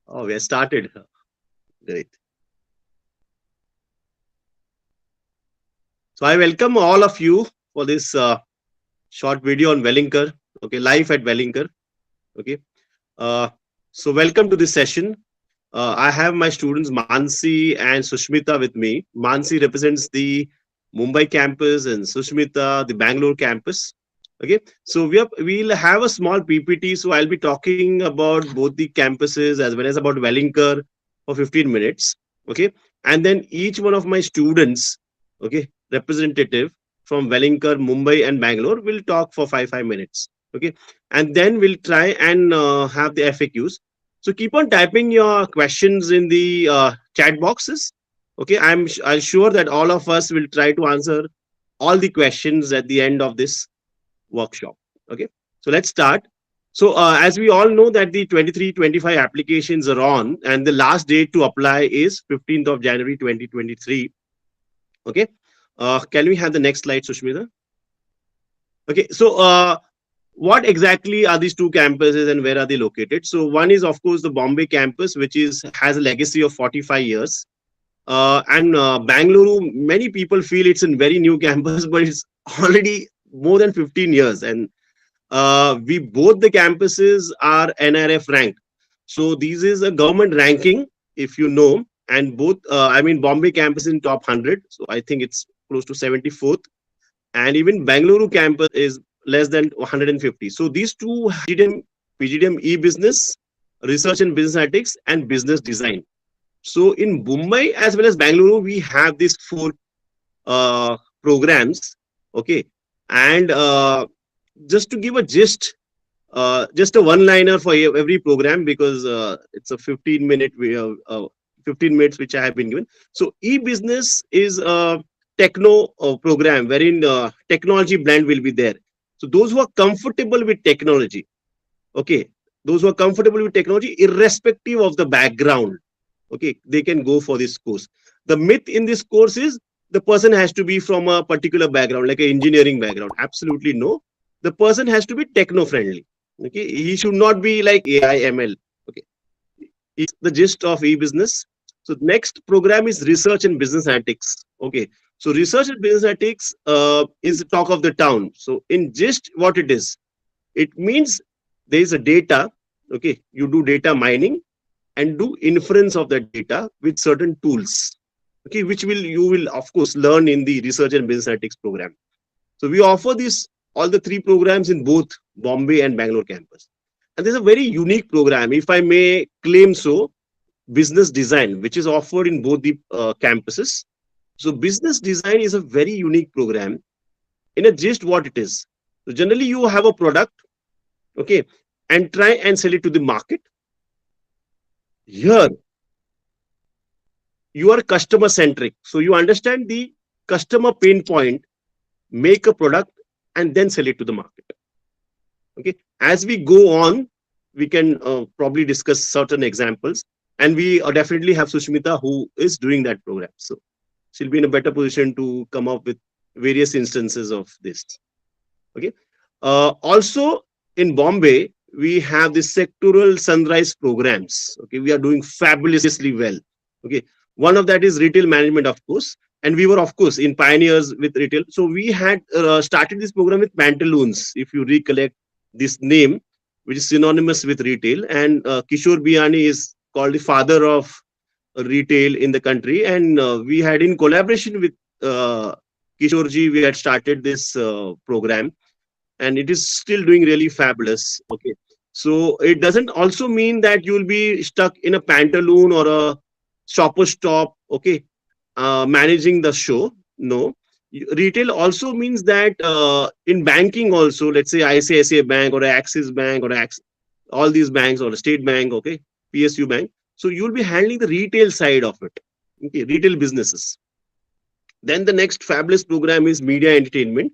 Oh, we have started. Great. So I welcome all of you for this short video on Welingkar. Okay, live at Welingkar. Okay. Uh, so welcome to this session. I have my students Manasi and Sushmita with me. Manasi represents the Mumbai campus and Sushmita the Bangalore campus. Okay, so we'll have a small PPT. So I'll be talking about both the campuses as well as about Welingkar for 15 minutes. Okay, and then each one of my students, okay, representative from Welingkar, Mumbai, and Bangalore will talk for five minutes. Okay, and then we'll try and have the FAQs. So keep on typing your questions in the chat boxes. Okay, I'm sure that all of us will try to answer all the questions at the end of this workshop. Okay, so let's start. So as we all know that the 23-25 applications are on, and the last date to apply is 15th of January 2023. Okay, can we have the next slide, Sushmita? Okay, so what exactly are these two campuses and where are they located? So one is of course the Bombay campus, which is has a legacy of 45 years. And Bangalore, many people feel it's a very new campus, but it's already more than 15 years. And we both the campuses are NRF ranked. So this is a government ranking, if you know, and both, I mean, Bombay campus in top 100. So I think it's close to 74th. And even Bangalore campus is less than 150. So these two PGDM e-business, research and business ethics, and business design. So in Mumbai as well as Bangalore, we have these four programs. Okay, and just to give a gist, just a one-liner for every program because it's a 15 minutes which I have been given. So e-business is a techno program wherein technology blend will be there. So those who are comfortable with technology, okay, those who are comfortable with technology, irrespective of the background, okay, they can go for this course. The myth in this course is the person has to be from a particular background, like an engineering background. Absolutely no. The person has to be techno friendly. Okay, he should not be like AI ML. Okay, it's the gist of e-business. So next program is research and business ethics. Okay, so research and business ethics is the talk of the town. So in gist, what it means there is a data. Okay, you do data mining and do inference of that data with certain tools, okay, which you will of course learn in the research and business ethics program. So we offer this all the three programs in both Bombay and Bangalore campus, and there's a very unique program, if I may claim so, business design, which is offered in both the campuses. So business design is a very unique program. In a gist, what it is, so generally you have a product, okay, and try and sell it to the market. Here you are customer centric, so you understand the customer pain point, make a product and then sell it to the market. Okay, as we go on we can probably discuss certain examples, and we definitely have Sushmita who is doing that program, so she'll be in a better position to come up with various instances of this. Okay, also in Bombay we have the sectoral sunrise programs. Okay, we are doing fabulously well. Okay, one of that is retail management, of course, and we were of course in pioneers with retail. So we had started this program with pantaloons, if you recollect this name, which is synonymous with retail. And Kishore Biani is called the father of retail in the country, and we had, in collaboration with Kishorji, we had started this program, and it is still doing really fabulous. Okay, so it doesn't also mean that you will be stuck in a pantaloon or a shopper stop, okay, managing the show. No, retail also means that in banking also, let's say ICICI Bank or Axis Bank or all these banks, or State Bank, okay, PSU Bank. So you'll be handling the retail side of it, okay, retail businesses. Then the next fabulous program is media entertainment.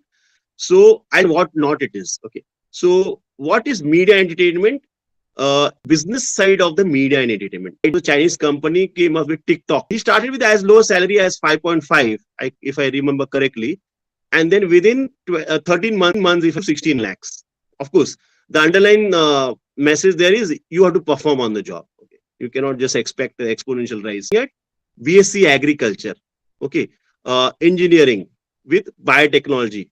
So, and what not it is. Okay, so what is media entertainment? Business side of the media and entertainment. The Chinese company came up with TikTok. He started with as low salary as 5.5, if I remember correctly, and then within 13 months, if 16 lakhs. Of course, the underlying message there is you have to perform on the job. Okay, You cannot just expect an exponential rise. Yet, BSc Agriculture, okay, engineering with biotechnology,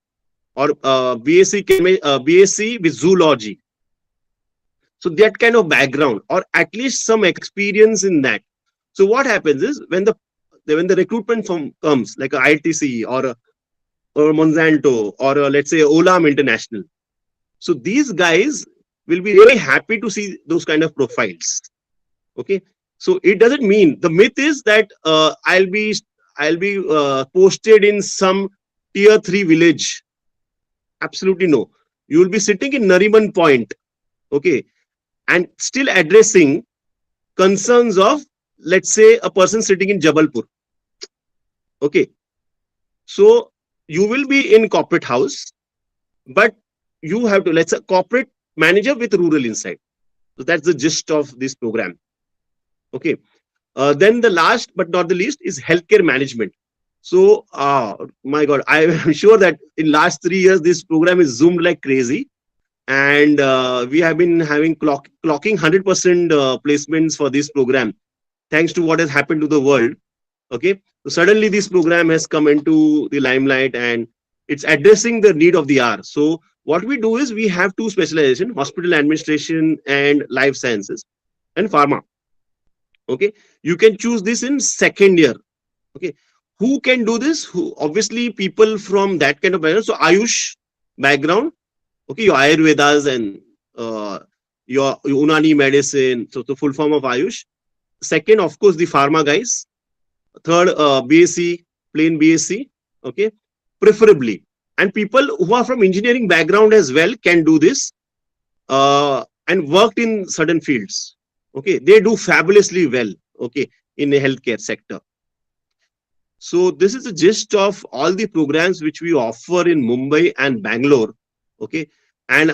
or BSc with zoology. So that kind of background, or at least some experience in that. So what happens is when the recruitment firm comes, like a ITC or Monsanto or let's say Olam International. So these guys will be really happy to see those kind of profiles. Okay, so it doesn't mean, the myth is that I'll be posted in some tier 3 village. Absolutely no. You will be sitting in Nariman Point, okay, and still addressing concerns of, let's say, a person sitting in Jabalpur. Okay, so you will be in corporate house, but you have to, let's say, corporate manager with rural insight. So that's the gist of this program. Okay. Then the last but not the least is healthcare management. So, my God, I am sure that in last 3 years this program is zoomed like crazy, and we have been having clocking 100% placements for this program, thanks to what has happened to the world. Okay, so suddenly this program has come into the limelight, and it's addressing the need of the hour. So what we do is we have two specialization: hospital administration and life sciences and pharma. Okay, you can choose this in second year. Okay, who can do this? Who, obviously people from that kind of background. So Ayush background, okay, your Ayurvedas and your Unani medicine, so the full form of Ayush. Second, of course, the pharma guys. Third, BSc, plain BSc, okay, preferably. And people who are from engineering background as well can do this, and worked in certain fields. Okay, they do fabulously well, okay, in the healthcare sector. So this is the gist of all the programs which we offer in Mumbai and Bangalore. Okay, and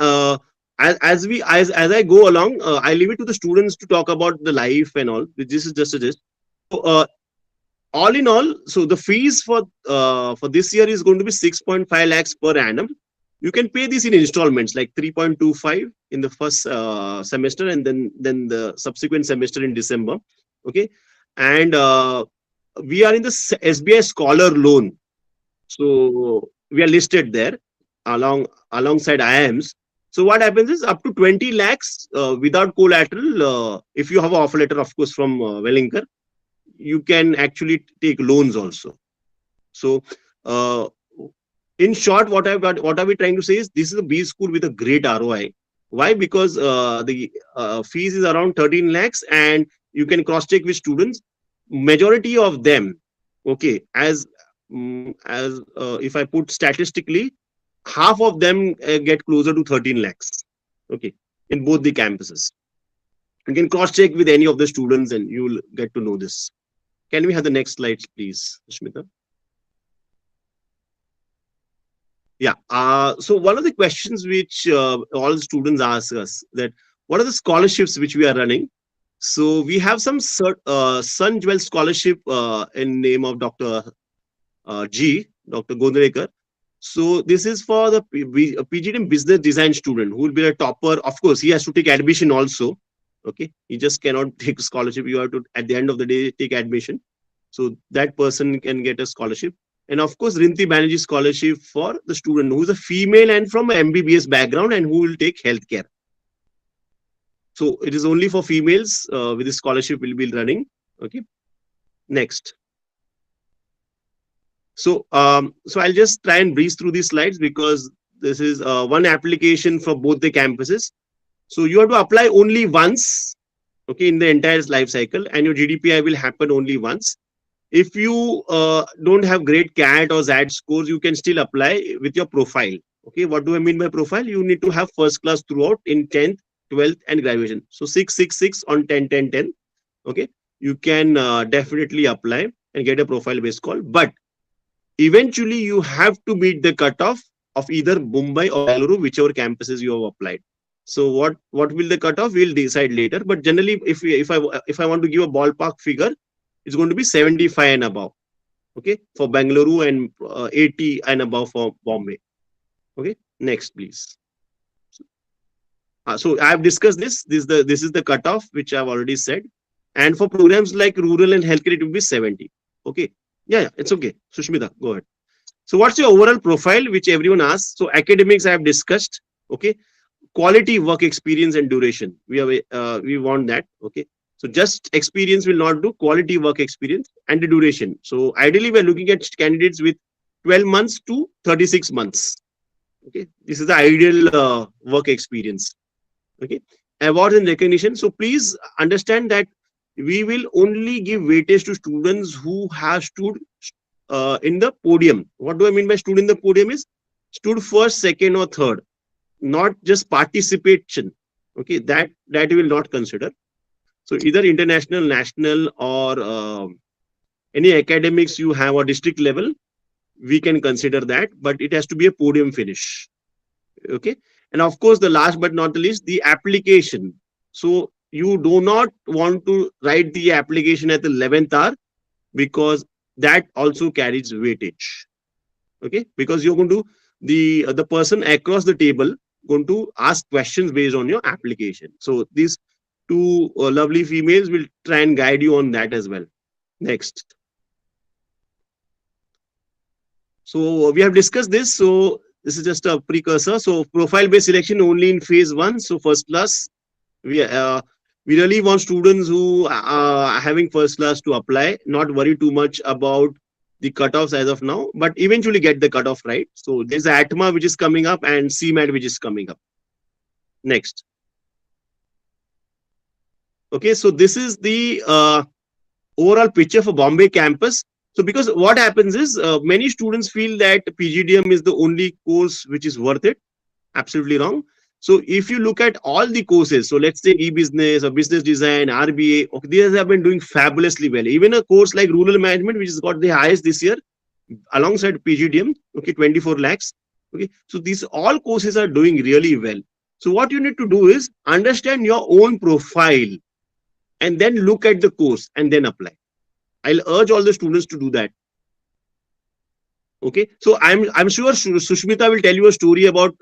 as I go along, I leave it to the students to talk about the life and all. This is just a gist. So, all in all, so the fees for this year is going to be 6.5 lakhs per annum. You can pay this in installments, like 3.25 in the first semester, and then the subsequent semester in December. Okay, and we are in the SBI Scholar Loan, so we are listed there alongside IIMs. So what happens is up to 20 lakhs without collateral. If you have an offer letter, of course, from Welingkar, you can actually take loans also. So, in short, what are we trying to say is this is a B school with a great ROI. Why? Because the fees is around 13 lakhs, and you can cross check with students. Majority of them, okay, as if I put statistically, half of them get closer to 13 lakhs. Okay, in both the campuses. You can cross check with any of the students, and you will get to know this. Can we have the next slide, please, Sushmita? Yeah. So one of the questions which all students ask us, that what are the scholarships which we are running? So we have some Sun Jewel scholarship in name of Dr. Dr. Gondrekar. So this is for the PGDM business design student who will be a topper. Of course, he has to take admission also. Okay, he just cannot take scholarship. You have to, at the end of the day, take admission. So that person can get a scholarship. And of course, Rinti Banerjee scholarship for the student who is a female and from an MBBS background and who will take healthcare. So it is only for females with this scholarship will be running. Okay. Next. So, so I'll just try and breeze through these slides because this is one application for both the campuses. So you have to apply only once, okay, in the entire life cycle, and your GDPI will happen only once. If you don't have great CAT or ZAT scores, you can still apply with your profile. Okay, what do I mean by profile? You need to have first class throughout in 10th, 12th, and graduation. So 666 on 10, 10, 10. Okay, you can definitely apply and get a profile based call. But eventually, you have to meet the cutoff of either Mumbai or Bangalore, whichever campuses you have applied. So what will the cutoff? We'll decide later. But generally, if I want to give a ballpark figure, it's going to be 75 and above. Okay, for Bangalore, and 80 and above for Bombay. Okay, next please. So I have discussed this. This is the cutoff which I have already said. And for programs like rural and healthcare, it will be 70. Okay. Yeah, it's okay. Sushmita, go ahead. So what's your overall profile, which everyone asks? So academics I have discussed. Okay. Quality work experience and duration. We want that. Okay. So just experience will not do. Quality work experience and the duration. So ideally, we're looking at candidates with 12 months to 36 months. Okay. This is the ideal work experience. Okay. Awards and recognition. So please understand that we will only give weightage to students who have stood in the podium. What do I mean by stood in the podium is stood first, second, or third, not just participation. Okay, that we will not consider. So either international, national, or any academics you have or district level, we can consider that, but it has to be a podium finish. Okay, and of course, the last but not the least, the application. So you do not want to write the application at the 11th hour, because that also carries weightage. Okay, because you're going to the person across the table going to ask questions based on your application. So these two lovely females will try and guide you on that as well. Next. So we have discussed this. So this is just a precursor. So profile based selection only in phase one. So first class, we we really want students who are having first class to apply, not worry too much about the cutoffs as of now, but eventually get the cutoff right. So there's ATMA which is coming up and CMAT which is coming up. Next. Okay, so this is the overall picture for Bombay campus. So because what happens is many students feel that PGDM is the only course which is worth it. Absolutely wrong. So if you look at all the courses, so let's say e-business or business design, RBA, okay, these have been doing fabulously well. Even a course like rural management, which has got the highest this year, alongside PGDM, okay, 24 lakhs. Okay, so these all courses are doing really well. So what you need to do is understand your own profile and then look at the course and then apply. I'll urge all the students to do that. Okay, so I'm sure Sushmita will tell you a story about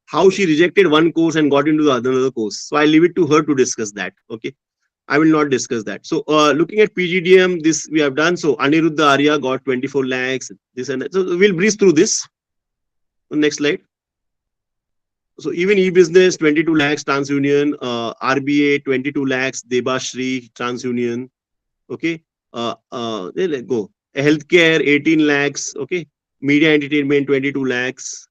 how she rejected one course and got into the another course. So I'll leave it to her to discuss that. Okay, I will not discuss that. So looking at PGDM, this we have done. So Aniruddha Arya got 24 lakhs. This and that. So we'll breeze through this. Next slide. So even e-business 22 lakhs TransUnion, RBA 22 lakhs Debashri TransUnion. Okay, let's go. Healthcare 18 lakhs. Okay, media entertainment 22 lakhs.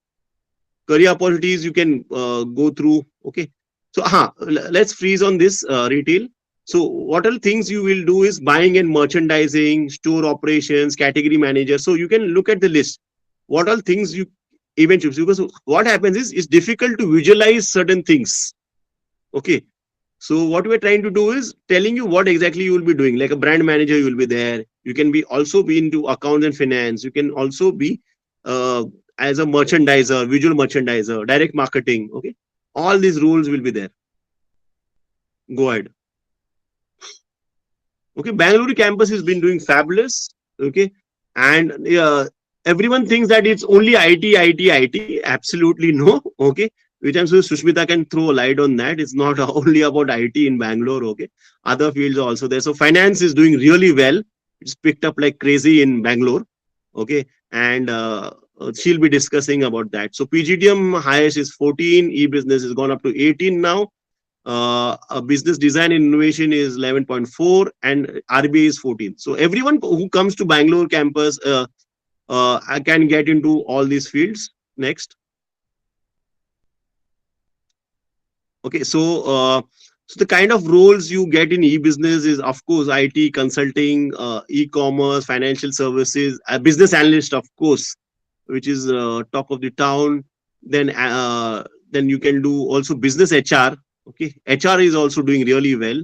Career opportunities you can go through. Okay, so let's freeze on this retail. So what all things you will do is buying and merchandising, store operations, category manager. So you can look at the list. What all things you eventually, because what happens is it's difficult to visualize certain things. Okay, so what we're trying to do is telling you what exactly you will be doing. Like a brand manager, you will be there. You can be also be into accounts and finance. You can also be as a merchandiser, visual merchandiser, direct marketing. Okay, all these roles will be there. Go ahead. Okay, Bangalore campus has been doing fabulous. Okay, and everyone thinks that it's only IT. Absolutely no. Okay, which I'm sure Sushmita can throw a light on that. It's not only about IT in Bangalore. Okay, other fields are also there. So finance is doing really well. It's picked up like crazy in Bangalore. Okay, and she'll be discussing about that. So PGDM highest is 14. E-business has gone up to 18 now. A business design and innovation is 11.4 and RBA is 14. So everyone who comes to Bangalore campus I can get into all these fields. Next. Okay, so the kind of roles you get in e-business is, of course, IT, consulting, e-commerce, financial services, a business analyst, of course, which is top of the town. Then you can do also business HR. Okay, HR is also doing really well.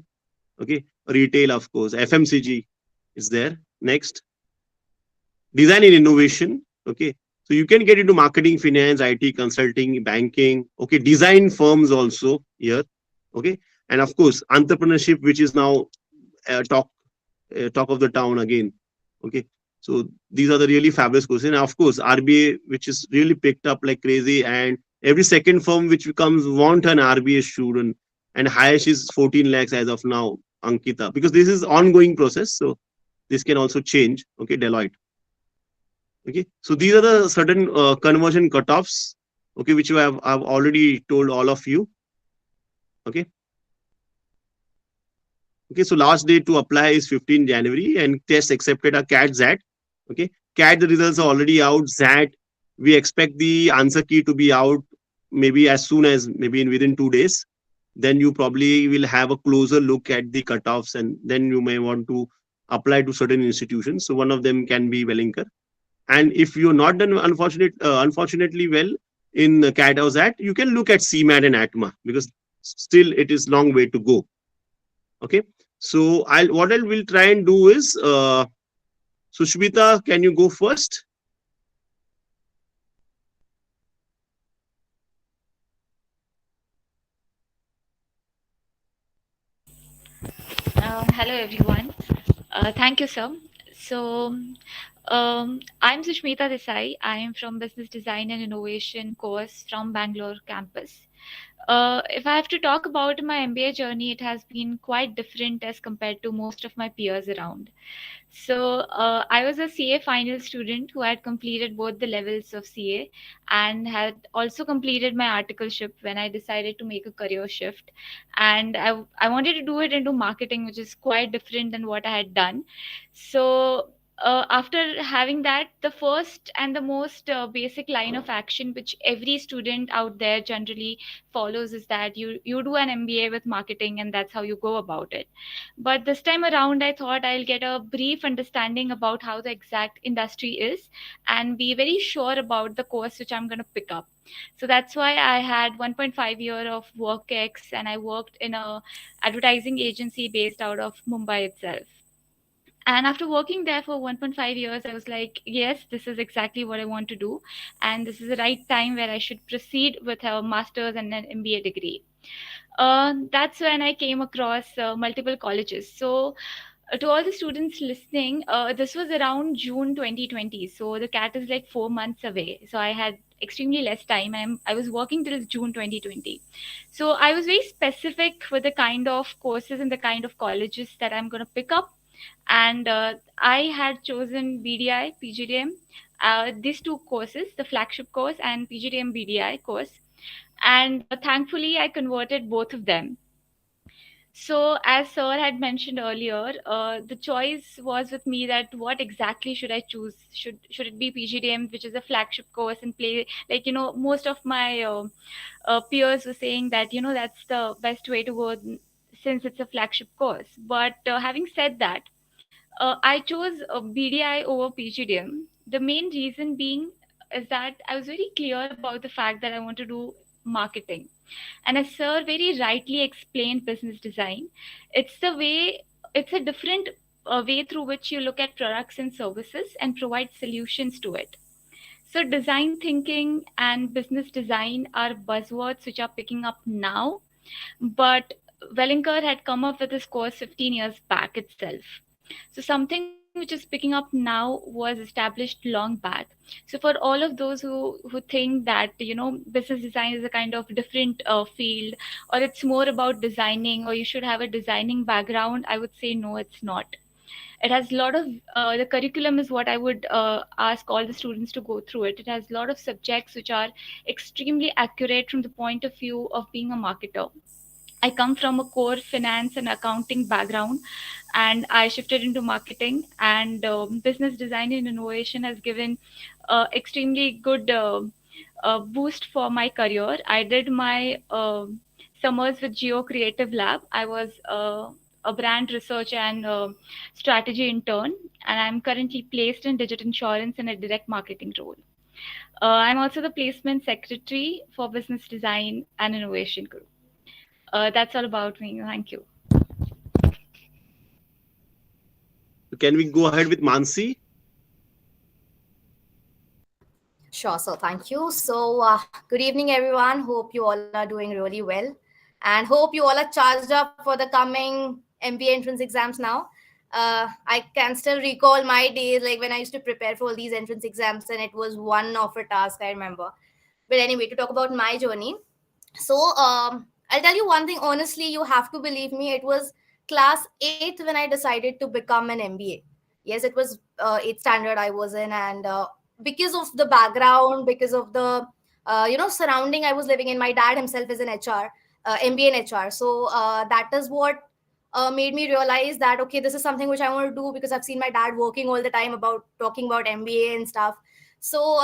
Okay, retail, of course, FMCG is there. Next. Design and innovation. Okay, so you can get into marketing, finance, IT, consulting, banking. Okay, design firms also here. Okay, and of course entrepreneurship, which is now talk of the town again. Okay, so these are the really fabulous courses. And of course RBA, which is really picked up like crazy, and every second firm which becomes want an RBA student, and highest is 14 lakhs as of now. Ankita, because this is ongoing process. So this can also change. Okay, Deloitte. Okay, so these are the certain conversion cutoffs. Okay, which I've already told all of you. Okay. Okay, so last date to apply is 15 January, and tests accepted are CAT ZAT. Okay, CAT, the results are already out. ZAT, we expect the answer key to be out maybe as soon as maybe in within 2 days. Then you probably will have a closer look at the cutoffs, and then you may want to apply to certain institutions. So one of them can be Welingkar. And if you're not done unfortunately well in CAT or ZAT, you can look at CMAT and ATMA, because still it is long way to go. Okay, so I'll what I will try and do is, Sushmita, can you go first? Hello, everyone. Thank you, sir. So, I'm Sushmita Desai. I am from Business Design and Innovation course from Bangalore campus. If I have to talk about my MBA journey, it has been quite different as compared to most of my peers around. So, I was a CA final student who had completed both the levels of CA and had also completed my articleship when I decided to make a career shift. And I wanted to do it into marketing, which is quite different than what I had done. So, after having that, the first and the most basic line of action which every student out there generally follows is that you do an MBA with marketing, and that's how you go about it. But this time around, I thought I'll get a brief understanding about how the exact industry is and be very sure about the course which I'm going to pick up. So that's why I had 1.5 year of work ex, and I worked in a advertising agency based out of Mumbai itself. And after working there for 1.5 years, I was like, yes, this is exactly what I want to do, and this is the right time where I should proceed with a master's and an MBA degree. That's when I came across multiple colleges. So, to all the students listening, this was around June 2020. So, the CAT is like 4 months away. So, I had extremely less time. I was working till June 2020. So, I was very specific with the kind of courses and the kind of colleges that I'm going to pick up. And I had chosen BDI, PGDM, these two courses, the flagship course and PGDM BDI course. And thankfully, I converted both of them. So, as Sir had mentioned earlier, the choice was with me that what exactly should I choose? Should it be PGDM, which is a flagship course, and play like most of my peers were saying that that's the best way to go since it's a flagship course. But having said that, I chose BDI over PGDM. The main reason being is that I was very clear about the fact that I want to do marketing. And as Sir very rightly explained business design, it's the way, it's a different way through which you look at products and services and provide solutions to it. So, design thinking and business design are buzzwords which are picking up now, but Wellinger had come up with this course 15 years back itself. So something which is picking up now was established long back. So for all of those who think that business design is a kind of different field, or it's more about designing, or you should have a designing background, I would say no, it's not. It has a lot of the curriculum is what I would ask all the students to go through it. It has a lot of subjects which are extremely accurate from the point of view of being a marketer. I come from a core finance and accounting background, and I shifted into marketing. And business design and innovation has given extremely good boost for my career. I did my summers with Geo Creative Lab. I was a brand research and strategy intern, and I'm currently placed in digital insurance in a direct marketing role. I'm also the placement secretary for business design and innovation group. That's all about me. Thank you. Can we go ahead with Mansi? Sure. So thank you. So good evening, everyone. Hope you all are doing really well, and hope you all are charged up for the coming MBA entrance exams now. I can still recall my days, like when I used to prepare for all these entrance exams, and it was one of a task, I remember. But anyway, to talk about my journey, so I'll tell you one thing honestly, you have to believe me, it was class 8th when I decided to become an MBA. Yes, it was 8th standard I was in, and because of the background, because of the surrounding I was living in, my dad himself is an HR, MBA in HR. So that is what made me realize that okay, this is something which I want to do because I've seen my dad working all the time about talking about MBA and stuff. So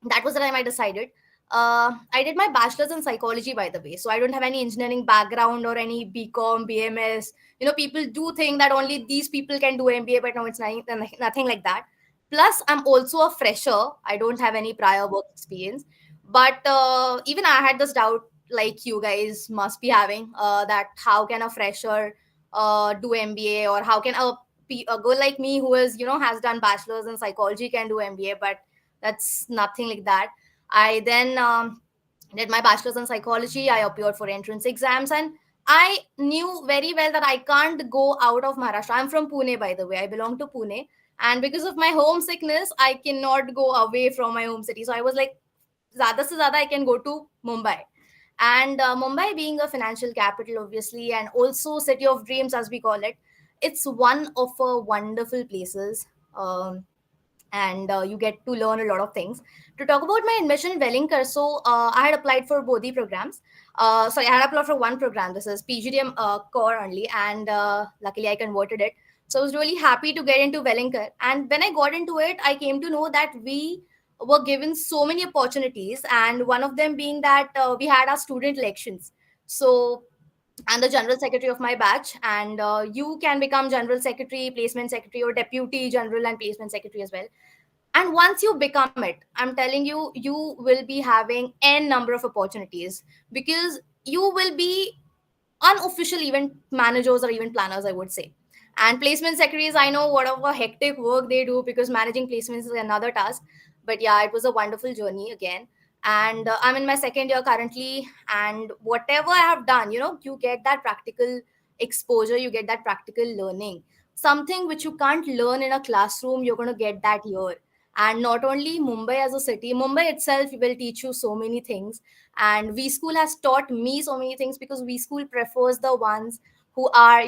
that was the time I decided. I did my bachelor's in psychology, by the way. So I don't have any engineering background or any BCom, BMS. People do think that only these people can do MBA, but no, it's nothing like that. Plus, I'm also a fresher. I don't have any prior work experience. But even I had this doubt, like you guys must be having, that how can a fresher do MBA, or how can a girl like me who is, has done bachelor's in psychology can do MBA, but that's nothing like that. I then did my bachelor's in psychology. I appeared for entrance exams, and I knew very well that I can't go out of Maharashtra. I'm from Pune, by the way. I belong to Pune. And because of my homesickness, I cannot go away from my home city. So I was like, Zada se Zada, I can go to Mumbai. And Mumbai being a financial capital, obviously, and also city of dreams, as we call it, it's one of a wonderful places. And you get to learn a lot of things. To talk about my admission in Welingkar, so I had applied for both the programs. Sorry, I had applied for one program. This is PGDM core only, and luckily I converted it. So I was really happy to get into Welingkar. And when I got into it, I came to know that we were given so many opportunities, and one of them being that we had our student elections. So I'm the general secretary of my batch, and you can become general secretary, placement secretary, or deputy general and placement secretary as well. And once you become it, I'm telling you, you will be having n number of opportunities, because you will be unofficial event managers or event planners, I would say. And placement secretaries, I know whatever hectic work they do, because managing placements is another task. But yeah, it was a wonderful journey again. And I'm in my second year currently, and whatever I have done, you get that practical exposure, you get that practical learning. Something which you can't learn in a classroom, you're going to get that here. And not only Mumbai as a city, Mumbai itself will teach you so many things. And V School has taught me so many things, because V School prefers the ones who are,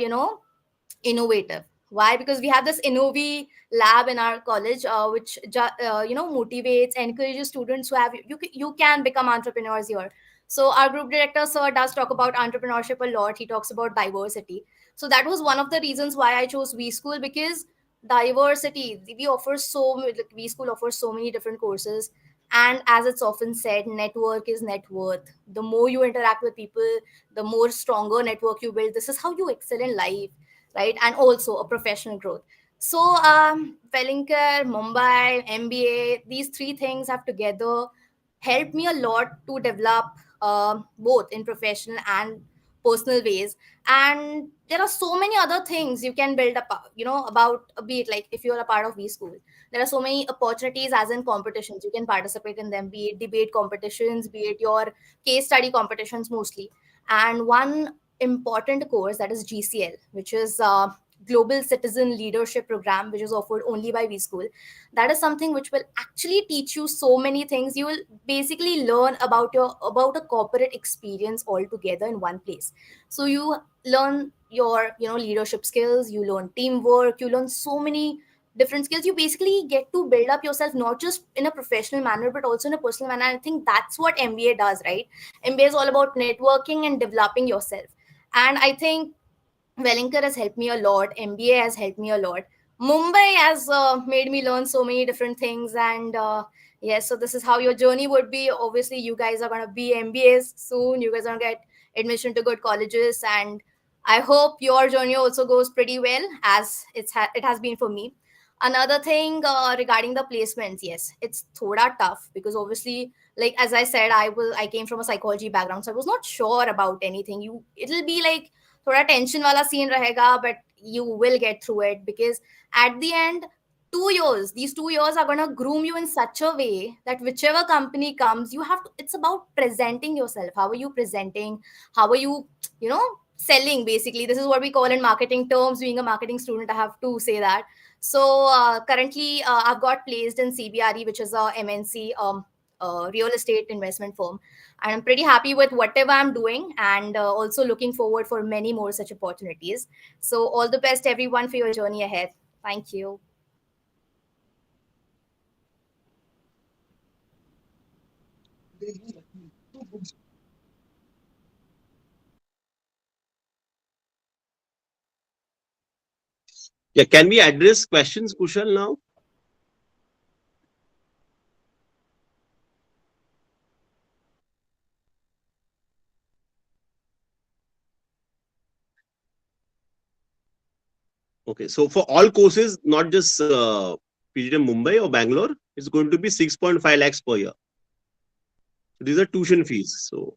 innovative. Why? Because we have this Innovi lab in our college, which motivates, encourages students who have you can become entrepreneurs here. So our group director sir does talk about entrepreneurship a lot. He talks about diversity. So that was one of the reasons why I chose V School, because diversity, we offer like V School offers so many different courses. And as it's often said, network is net worth. The more you interact with people, the more stronger network you build. This is how you excel in life, right? And also a professional growth. So Welingkar, Mumbai, MBA, these three things have together helped me a lot to develop both in professional and personal ways. And there are so many other things you can build up, about, be it like if you're a part of V School, there are so many opportunities as in competitions. You can participate in them, be it debate competitions, be it your case study competitions mostly. And one important course, that is GCL, which is Global Citizen Leadership Program, which is offered only by V School. That is something which will actually teach you so many things. You will basically learn about a corporate experience all together in one place. So you learn your leadership skills, you learn teamwork, you learn so many different skills. You basically get to build up yourself, not just in a professional manner but also in a personal manner. I think that's what MBA does, right? MBA is all about networking and developing yourself. And I think Welingkar has helped me a lot. MBA has helped me a lot. Mumbai has made me learn so many different things. And yes, so this is how your journey would be. Obviously, you guys are going to be MBAs soon. You guys are going to get admission to good colleges. And I hope your journey also goes pretty well, as it has been for me. Another thing regarding the placements, yes, it's thoda tough, because obviously, like as I said, I came from a psychology background, so I was not sure about anything. It'll be like थोड़ा tension वाला scene रहेगा, but you will get through it, because at the end, 2 years, these 2 years are going to groom you in such a way that whichever company comes, you have to, it's about presenting yourself. How are you presenting? How are you, selling? Basically, this is what we call in marketing terms. Being a marketing student, I have to say that. So currently I've got placed in CBRE, which is a MNC, real estate investment firm. And I'm pretty happy with whatever I'm doing, and also looking forward for many more such opportunities. So all the best, everyone, for your journey ahead. Thank you. Yeah, can we address questions, Kushal, now? Okay, so for all courses, not just PGDM Mumbai or Bangalore, it's going to be 6.5 lakhs per year. So these are tuition fees. So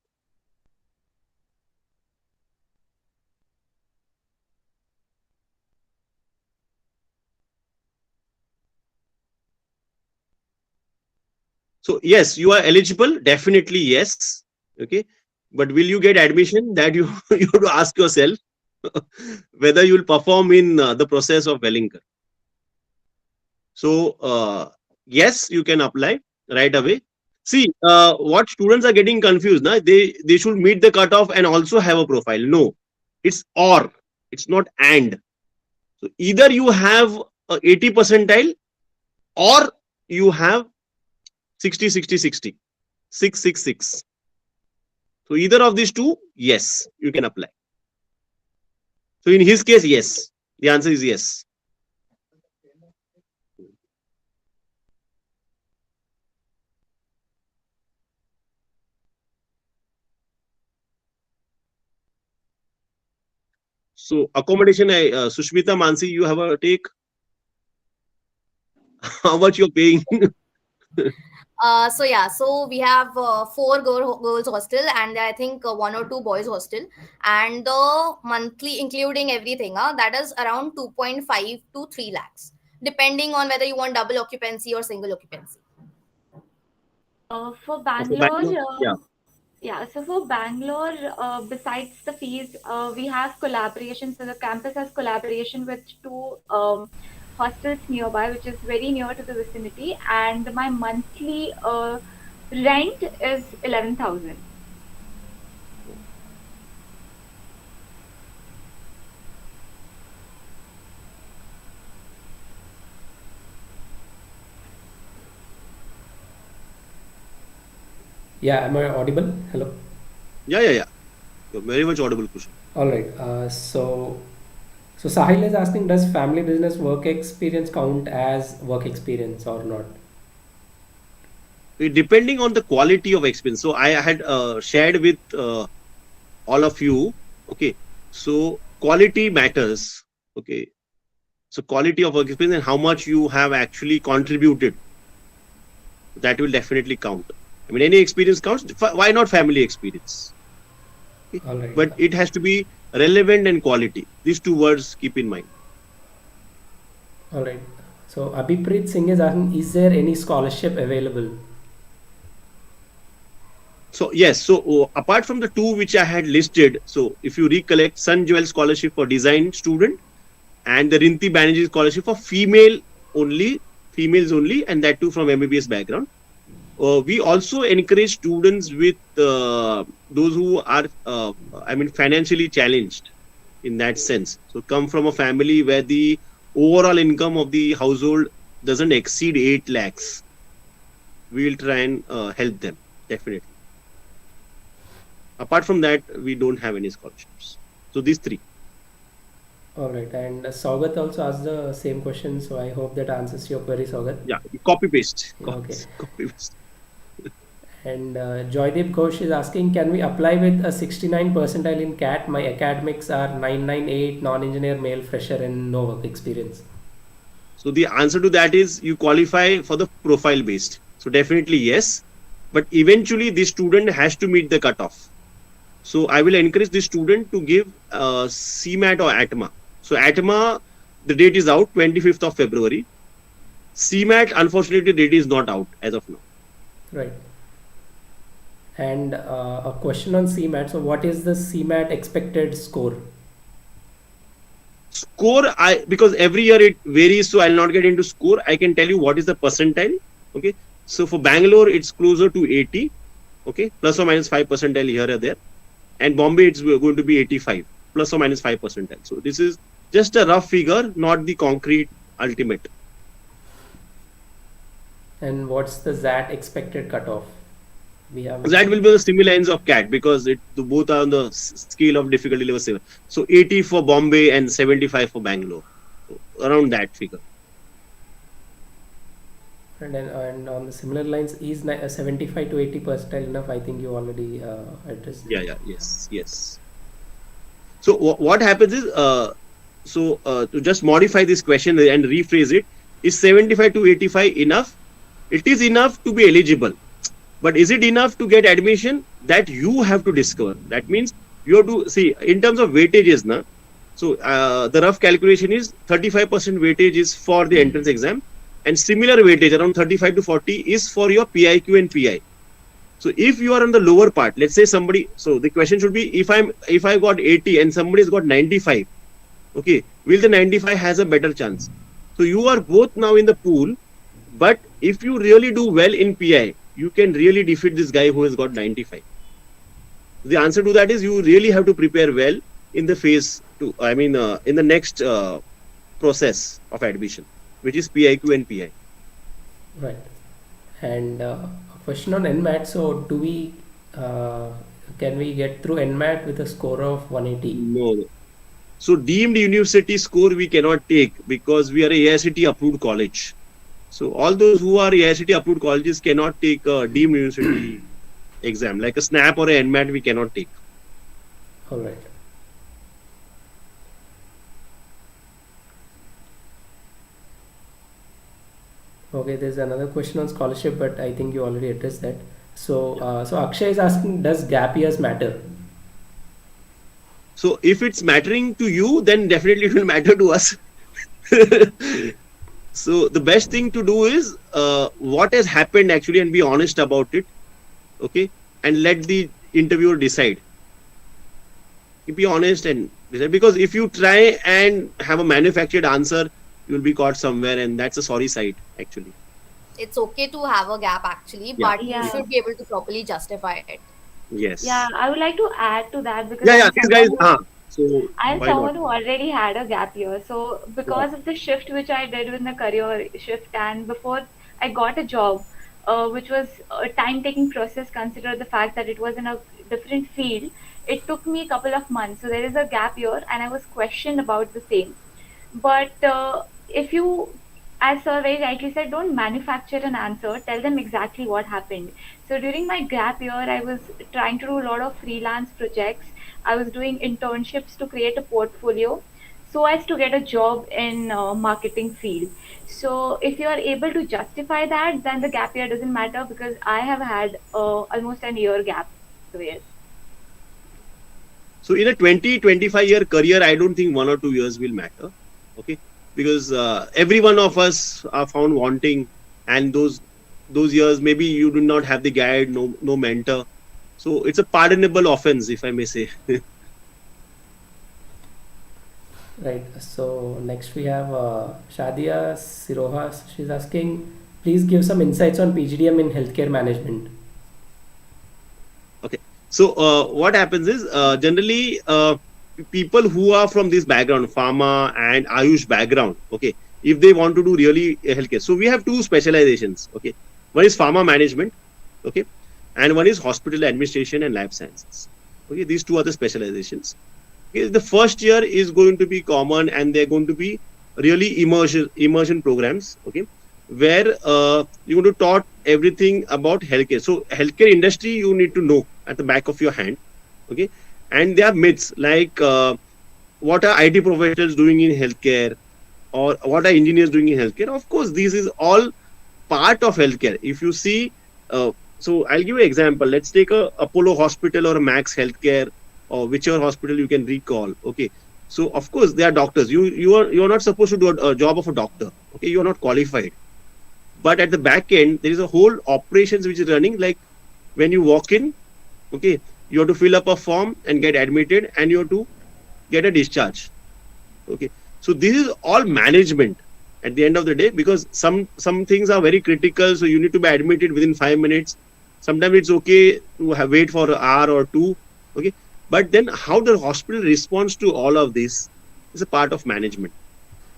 yes, you are eligible. Definitely yes. Okay, but will you get admission? That you you have to ask yourself whether you will perform in the process of Welingkar. So yes, you can apply right away. See, what students are getting confused now. They should meet the cutoff and also have a profile. No, it's or. It's not and. So either you have a 80 percentile or you have 60, 60, 60, 666. So either of these two, yes, you can apply. So in his case, yes. The answer is yes. So accommodation, Sushmita, Manasi, you have a take. How much you're paying? So yeah, so we have four girls hostel, and I think one or two boys hostel, and the monthly, including everything, that is around 2.5 to 3 lakhs, depending on whether you want double occupancy or single occupancy. For For Bangalore, Bangalore, yeah. yeah, so for Bangalore, besides the fees, we have collaboration. So the campus has collaboration with two hostels nearby, which is very near to the vicinity. And my monthly rent is 11,000. Yeah, am I audible? Hello. Yeah. You're very much audible, Kushal. All right. So Sahil is asking, does family business work experience count as work experience or not? Depending on the quality of experience. So I had shared with all of you. Okay. So quality matters. Okay. So quality of work experience and how much you have actually contributed, that will definitely count. I mean, any experience counts. Why not family experience? Okay. All right. But it has to be relevant and quality. These two words keep in mind. All right. So Abhipreet Singh is asking, is there any scholarship available? So yes, so apart from the two which I had listed, so if you recollect, Sun Jewel scholarship for design student and the Rinti Banerjee scholarship for females only, and that too from MBBS background. We also encourage students with those who are, financially challenged in that sense. So come from a family where the overall income of the household doesn't exceed 8 lakhs. We will try and help them, definitely. Apart from that, we don't have any scholarships. So these three. All right. And Saugat also asked the same question. So I hope that answers your query, Saugat. Yeah, copy paste. Okay. Copy paste. And Joydeep Ghosh is asking, can we apply with a 69 percentile in CAT? My academics are 998, non-engineer, male, fresher, and no work experience. So the answer to that is you qualify for the profile based. So definitely yes. But eventually the student has to meet the cutoff. So I will encourage the student to give CMAT or ATMA. So ATMA, the date is out, 25th of February. CMAT, unfortunately, the date is not out as of now. Right. And a question on CMAT. So what is the CMAT expected score? Score, because every year it varies, so I'll not get into score. I can tell you what is the percentile. Okay. So for Bangalore, it's closer to 80, okay, plus or minus 5 percentile here or there. And Bombay, it's going to be 85, plus or minus 5 percentile. So this is just a rough figure, not the concrete ultimate. And what's the ZAT expected cutoff? We have That will be the similar ends of CAT, because both are on the scale of difficulty level 7. So 80 for Bombay and 75 for Bangalore. So around that figure. and on the similar lines, is 75 to 80 percentile enough? I think you already addressed. Yes. So what happens is, to just modify this question and rephrase it, is 75 to 85 enough? It is enough to be eligible, but is it enough to get admission? That you have to discover. That means you have to see in terms of weightages, na. So the rough calculation is 35% weightage is for the entrance exam, and similar weightage around 35 to 40 is for your PIQ and PI. So if you are on the lower part, let's say somebody, so the question should be, if I got 80 and somebody's got 95, okay, will the 95 has a better chance? So you are both now in the pool, but if you really do well in PI, you can really defeat this guy who has got 95. The answer to that is you really have to prepare well in the phase two, in the next process of admission, which is PIQ and PI. Right. And a question on NMAT. So do we can we get through NMAT with a score of 180? No. So deemed university score we cannot take, because we are a AICT approved college. So all those who are AICT approved colleges cannot take a deemed university exam, like a SNAP or a NMAT we cannot take. All right. Okay, there's another question on scholarship, but I think you already addressed that. So, so Akshay is asking, does gap years matter? So if it's mattering to you, then definitely it will matter to us. So the best thing to do is what has happened actually, and be honest about it, okay, and let the interviewer decide. Be honest and decide, because if you try and have a manufactured answer, you will be caught somewhere, and that's a sorry sight actually. It's okay to have a gap actually, Yeah. but you should be able to properly justify it. Yes. Yeah, I would like to add to that because Yeah. I'm These guys. someone So I'm why someone not? who already had a gap year. So because of the shift which I did in the career shift, and before I got a job, which was a time-taking process, consider the fact that it was in a different field, it took me a couple of months. So there is a gap year, and I was questioned about the same. But if you, as Sir very rightly said, don't manufacture an answer, tell them exactly what happened. So during my gap year, I was trying to do a lot of freelance projects. I was doing internships to create a portfolio so as to get a job in marketing field. So if you are able to justify that, then the gap year doesn't matter, because I have had almost a year gap year. So in a 20-25 year career, I don't think 1 or 2 years will matter. Okay, because every one of us are found wanting, and those years maybe you do not have the guide, no mentor. So it's a pardonable offense, if I may say. Right. So next we have Shadia Siroha. She's asking, please give some insights on PGDM in healthcare management. Okay. So what happens is generally people who are from this background, pharma and Ayush background, okay, if they want to do really healthcare. So we have two specializations. Okay, one is pharma management, okay, and one is hospital administration and life sciences. Okay, these two are the specializations. Okay, the first year is going to be common, and they're going to be really immersion programs. Okay, where you're going to taught everything about healthcare. So healthcare industry you need to know at the back of your hand. Okay, and there are myths like what are IT professionals doing in healthcare, or what are engineers doing in healthcare. Of course, this is all part of healthcare. If you see, so I'll give you an example. Let's take a Apollo Hospital or a Max Healthcare, or whichever hospital you can recall. Okay, so of course they are doctors. You are not supposed to do a job of a doctor. Okay, you are not qualified. But at the back end, there is a whole operations which is running. Like when you walk in, okay, you have to fill up a form and get admitted, and you have to get a discharge. Okay, so this is all management. at the end of the day, because some things are very critical, so you need to be admitted within 5 minutes. Sometimes it's okay to wait for an hour or two. Okay, but then how the hospital responds to all of this is a part of management.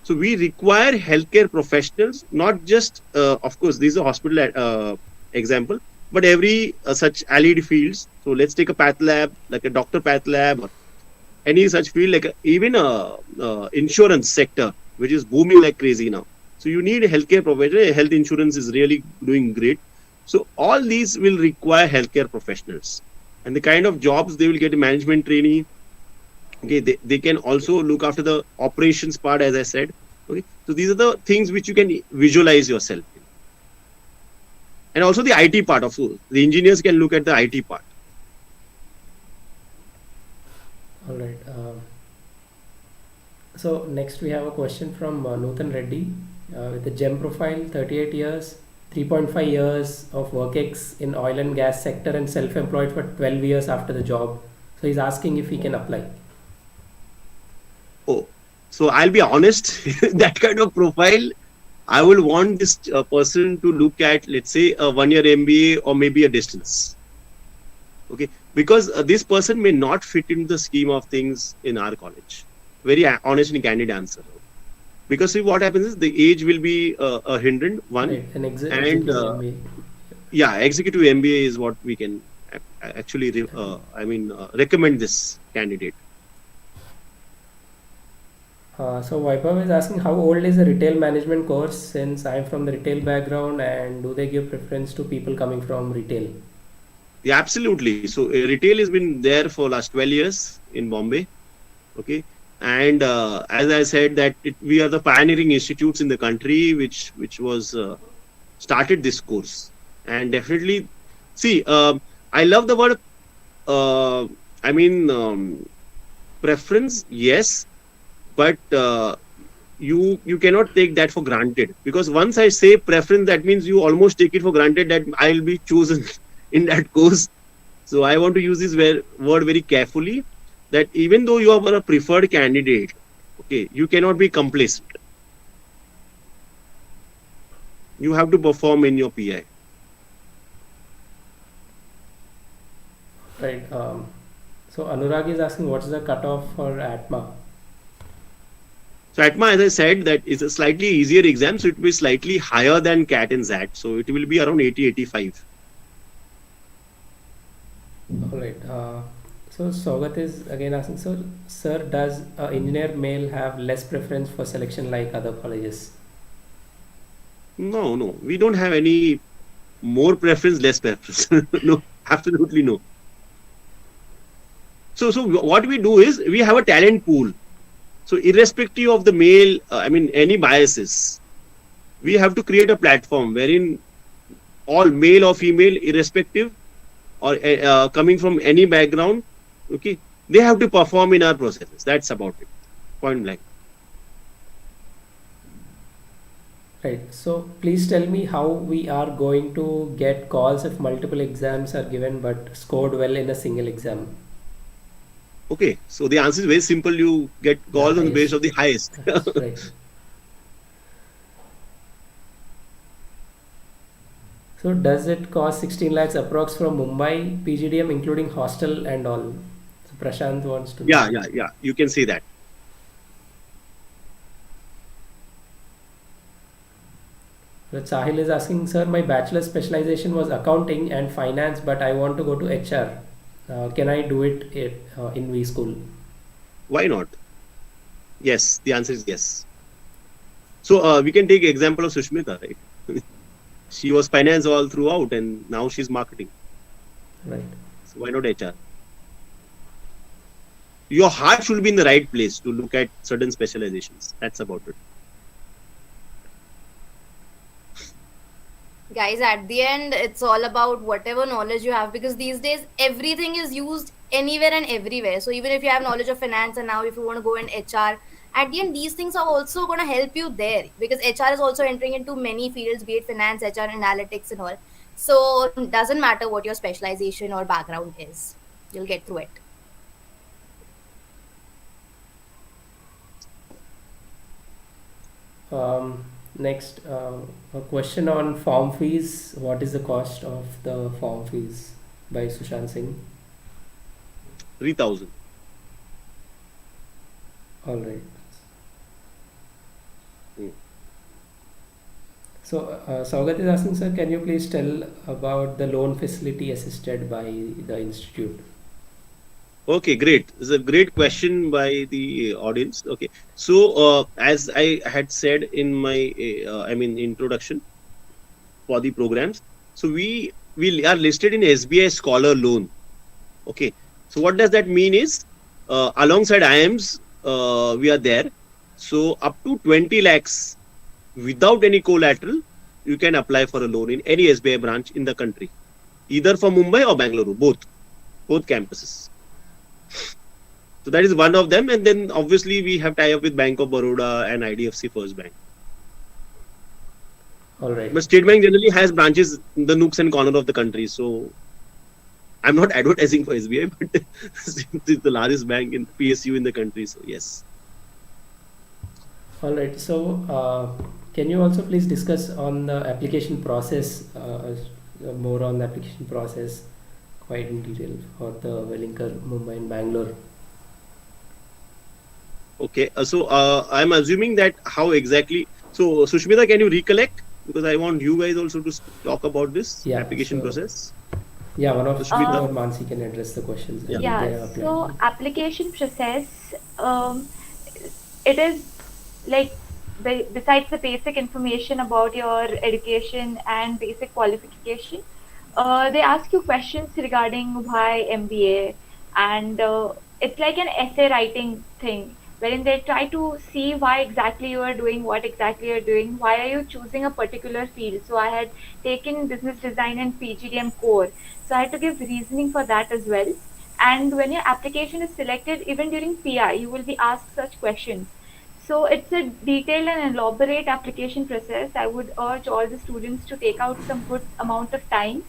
So we require healthcare professionals, not just of course this is a hospital example, but every such allied fields. So let's take a path lab, like a doctor path lab, or any such field, like even a insurance sector, which is booming like crazy now. So you need a healthcare professional. Health insurance is really doing great. So all these will require healthcare professionals, and the kind of jobs they will get a management trainee. Okay, they can also look after the operations part, as I said. Okay, so these are the things which you can visualize yourself in. And also the IT part, of course. The engineers can look at the IT part. All right. So next we have a question from Nutan Reddy with a GEM profile, 38 years, 3.5 years of work ex in oil and gas sector and self-employed for 12 years after the job. So he's asking if he can apply. Oh, so I'll be honest, that kind of profile, I will want this person to look at, let's say, a 1-year MBA or maybe a distance. Okay, because this person may not fit into the scheme of things in our college. Very honest and candid answer. Because see, what happens is the age will be a hindrance, one. Right, an And MBA. yeah, executive MBA is what we can actually, recommend this candidate. So Vaibhav is asking how old is the retail management course, since I'm from the retail background, and do they give preference to people coming from retail? Yeah, absolutely. So retail has been there for last 12 years in Bombay. Okay. And as I said that we are the pioneering institutes in the country which was started this course. And definitely, see, I love the word, preference, yes, but you cannot take that for granted, because once I say preference, that means you almost take it for granted that I'll be chosen in that course. So I want to use this word very carefully, that even though you are a preferred candidate, okay, you cannot be complacent. You have to perform in your PI. Right. So Anurag is asking what's the cutoff for ATMA? So ATMA, as I said, that is a slightly easier exam, so it will be slightly higher than CAT and ZAT. So it will be around 80-85. All right. So Sogat is again asking, so sir, does engineer male have less preference for selection like other colleges? No, we don't have any more preference, less preference. No, absolutely no. So what we do is we have a talent pool. So irrespective of the male, any biases, we have to create a platform wherein all male or female, irrespective or coming from any background, okay, they have to perform in our processes. That's about it. Point blank. Right. So please tell me how we are going to get calls if multiple exams are given but scored well in a single exam. Okay, so the answer is very simple. You get calls on the basis of the highest. That's right. So does it cost 16 lakhs approx from Mumbai PGDM, including hostel and all? So Prashant wants to. Yeah. You can say that. So Sahil is asking, sir, my bachelor's specialization was accounting and finance, but I want to go to HR. Can I do it in WeSchool? Why not? Yes, the answer is yes. So we can take example of Sushmita, right? She was finance all throughout, and now she's marketing. Right. So why not HR? Your heart should be in the right place to look at certain specializations. That's about it. Guys, at the end, it's all about whatever knowledge you have, because these days everything is used anywhere and everywhere. So even if you have knowledge of finance, and now if you want to go in HR, at the end these things are also going to help you there, because HR is also entering into many fields, be it finance, HR, analytics and all. So it doesn't matter what your specialization or background is, you'll get through it. Next, a question on form fees. What is the cost of the form fees by Sushant Singh? 3,000. All right. Hmm. So, Saugat is asking, sir, can you please tell about the loan facility assisted by the institute? Okay, great. It's a great question by the audience. Okay, so as I had said in my, introduction for the programs, so we are listed in SBI Scholar Loan. Okay, so what does that mean is, alongside IIMs, we are there. So up to 20 lakhs without any collateral, you can apply for a loan in any SBI branch in the country, either for Mumbai or Bangalore, both campuses. So that is one of them, and then obviously we have tie up with Bank of Baroda and IDFC First Bank. All right. But State Bank generally has branches in the nooks and corner of the country. So I'm not advertising for SBI, but it's the largest bank in PSU in the country. So yes. All right. So, can you also please discuss on the application process, more on the application process, quite in detail for the Welingkar Mumbai and Bangalore? Okay. So I'm assuming that how exactly. So Sushmita, can you recollect? Because I want you guys also to talk about this application process. Yeah, one of Sushmita or Manasi can address the questions. Yeah, so application process, it is like besides the basic information about your education and basic qualification, they ask you questions regarding why MBA, and it's like an essay writing thing wherein they try to see why exactly you are doing what exactly you're doing, why are you choosing a particular field. So I had taken business design and PGDM core, so I had to give reasoning for that as well. And when your application is selected, even during PI, you will be asked such questions. So it's a detailed and elaborate application process. I would urge all the students to take out some good amount of time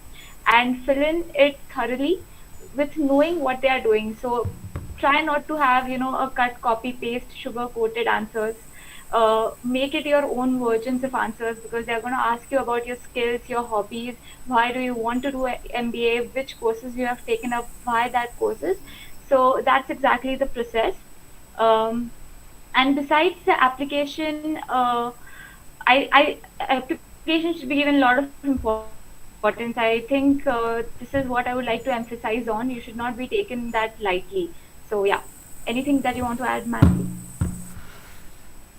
and fill in it thoroughly with knowing what they are doing. So try not to have, a cut, copy, paste, sugar coated answers. Make it your own versions of answers, because they're going to ask you about your skills, your hobbies, why do you want to do a MBA, which courses you have taken up, why that courses. So that's exactly the process. And besides the application, application should be given a lot of importance. I think this is what I would like to emphasize on. You should not be taken that lightly. So yeah, anything that you want to add, Mansi?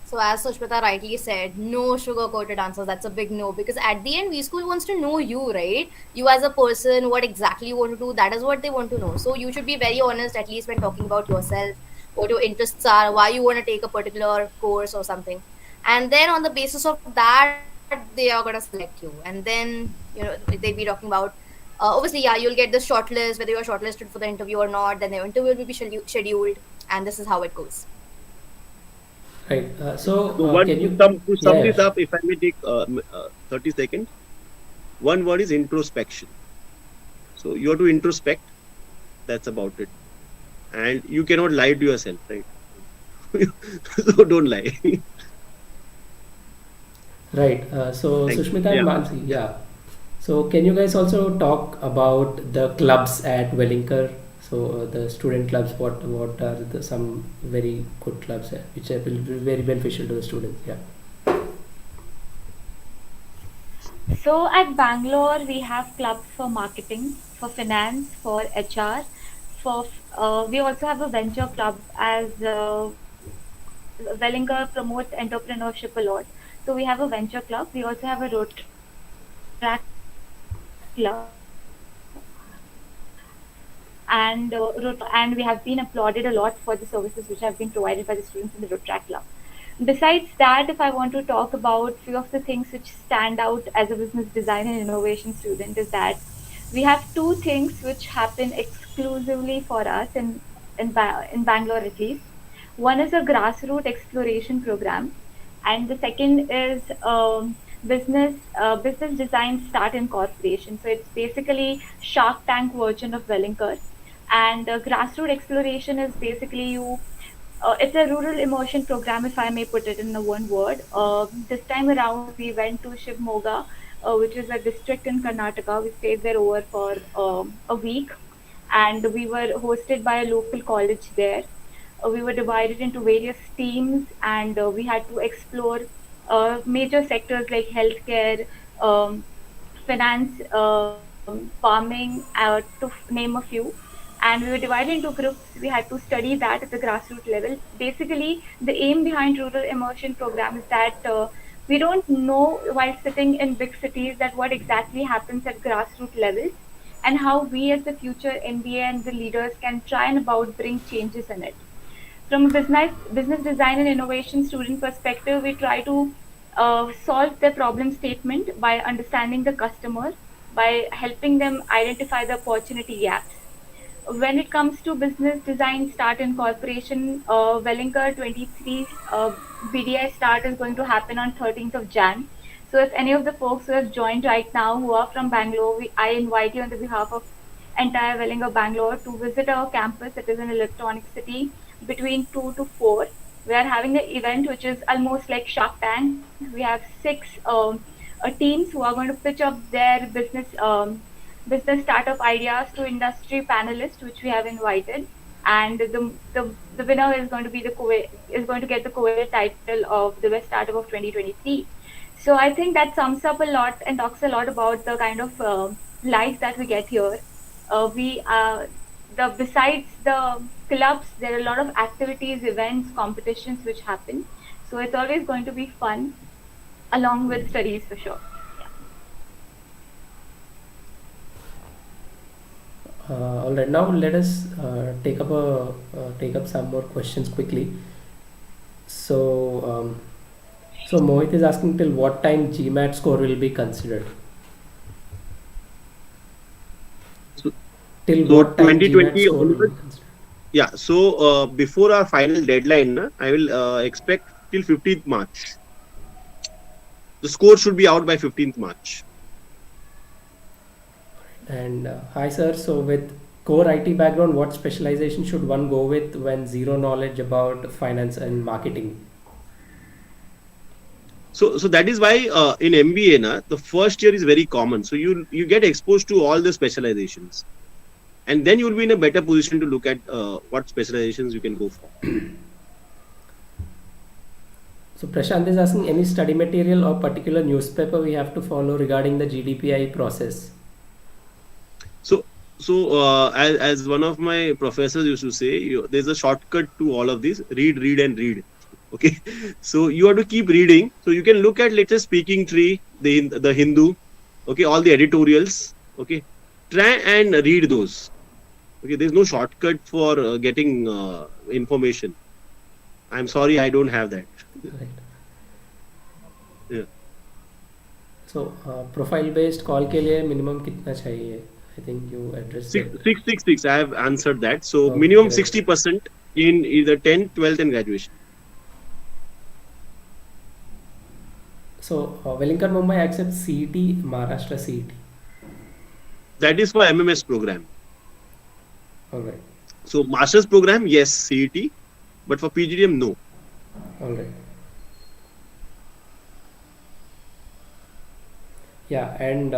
So as Sushmita rightly said, no sugar-coated answers. That's a big no, because at the end, WeSchool wants to know you, right? You as a person, what exactly you want to do. That is what they want to know. So you should be very honest, at least when talking about yourself, what your interests are, why you want to take a particular course or something. And then on the basis of that, they are gonna select you. And then they'll be talking about. Obviously, yeah, you'll get the shortlist, whether you're shortlisted for the interview or not. Then the interview will be scheduled, and this is how it goes. Right. So can you to sum this up, if I may take 30 seconds, one word is introspection. So you have to introspect. That's about it. And you cannot lie to yourself, right? So don't lie. Right. So Sushmita and Mansi, yeah. So can you guys also talk about the clubs at Welingkar? So the student clubs, what are some very good clubs which will be very beneficial to the students? Yeah. So at Bangalore, we have clubs for marketing, for finance, for HR. We also have a venture club, as Welingkar promotes entrepreneurship a lot. So we have a venture club. We also have a road track club, and we have been applauded a lot for the services which have been provided by the students in the road track club. Besides that, if I want to talk about few of the things which stand out as a business design and innovation student, is that we have two things which happen exclusively for us in Bangalore at least. One is a grassroots exploration program, and the second is business design start incorporation. So it's basically Shark Tank version of Welingkar. And grassroots exploration is basically you It's a rural immersion program, if I may put it in the one word. This time around, we went to Shivmoga, which is a district in Karnataka. We stayed there over for a week, and we were hosted by a local college there. We were divided into various teams, and we had to explore major sectors like healthcare, um, finance, farming, name a few. And we were divided into groups. We had to study that at the grassroots level. Basically, the aim behind rural immersion program is that we don't know while sitting in big cities that what exactly happens at grassroots levels, and how we as the future MBA and the leaders can try and about bring changes in it. From a business design and innovation student perspective, we try to solve the problem statement by understanding the customer, by helping them identify the opportunity gaps. When it comes to business design start in corporation, Welingkar 23 BDI start is going to happen on 13th of Jan. So if any of the folks who have joined right now who are from Bangalore, I invite you on the behalf of entire Welingkar Bangalore to visit our campus. It is an electronic city between 2 to 4. We are having an event which is almost like Shark Tank. We have six teams who are going to pitch up their business startup ideas to industry panelists, which we have invited. And the winner is going to be is going to get the co-ed title of the best startup of 2023. So I think that sums up a lot and talks a lot about the kind of life that we get here. We the Besides the clubs, there are a lot of activities, events, competitions which happen. So it's always going to be fun, along with studies for sure. All right, now let us take up some more questions quickly. So Mohit is asking till what time GMAT score will be considered? So, Till so what time GMAT 2020 score will be onwards, considered? yeah. So before our final deadline, I will expect till 15th March. The score should be out by 15th March. And hi sir, so with core IT background, what specialization should one go with when zero knowledge about finance and marketing? So that is why in MBA, the first year is very common. So you get exposed to all the specializations, and then you will be in a better position to look at what specializations you can go for. So Prashant is asking any study material or particular newspaper we have to follow regarding the GDPI process. So as one of my professors used to say, there's a shortcut to all of this: read, read, and read. Okay, so you have to keep reading. So you can look at, let's say, Speaking Tree, the Hindu, okay, all the editorials. Okay, try and read those. Okay, there's no shortcut for getting information. I'm sorry, I don't have that. Right. Yeah. So profile based call के लिए minimum कितना चाहिए? I think you addressed it. 666. I have answered that. So Okay, minimum right. 60% in either 10th, 12th, and graduation. So Welingkar Mumbai accepts CET, Maharashtra CET. That is for MMS program. All right. So master's program, yes, CET, but for PGDM, no. All right. Yeah, and